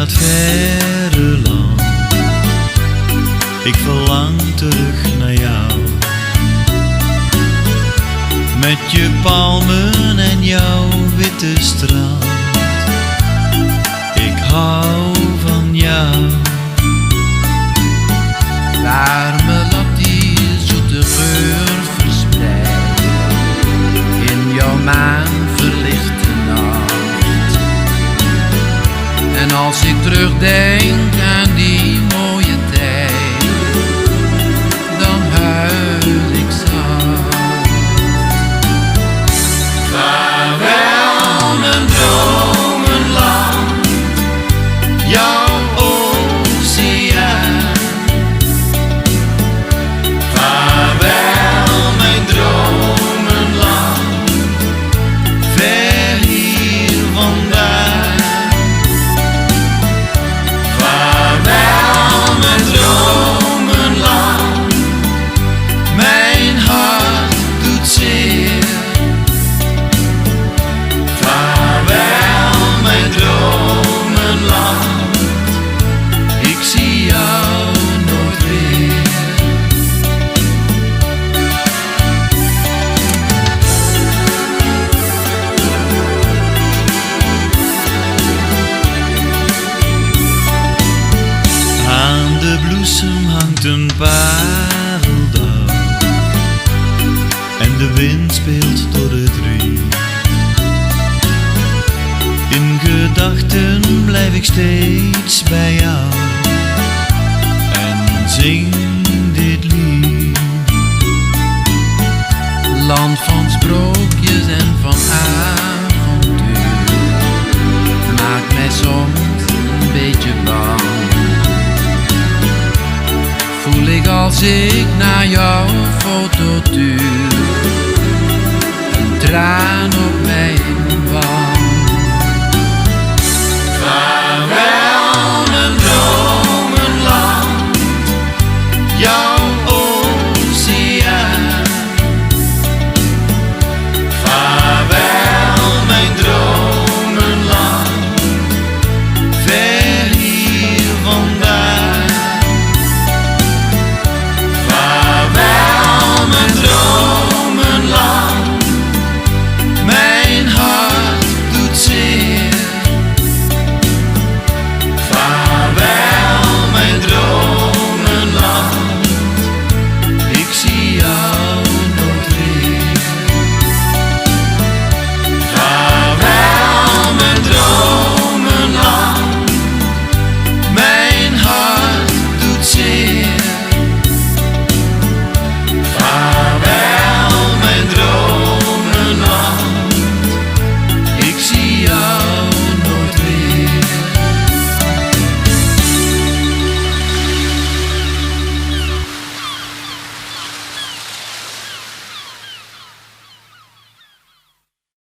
dat verre land. Ik verlang terug naar jou. Met je palmen en jouw witte strand. Ik hou van jou. Warme lucht die zoete geur verspreidt in jouw maanverlichte nacht. En als ik terugdenk aan die mooie tijd, dan huil ik zacht. Vaarwel mijn dromenland, jouw oceaan. Vaarwel mijn dromenland, ver hier vandaan. Vaarwel mijn dromenland, mijn hart doet zeer. Vaarwel mijn dromenland, ik zie jou nooit weer. Aan de bloesem hangt een pareldauw en de wind speelt door het riet. In gedachten blijf ik steeds bij jou en zing dit lied. Land van sprookjes en van avontuur, maakt mij soms een beetje bang. Voel ik als ik naar jouw foto tuur, een traan op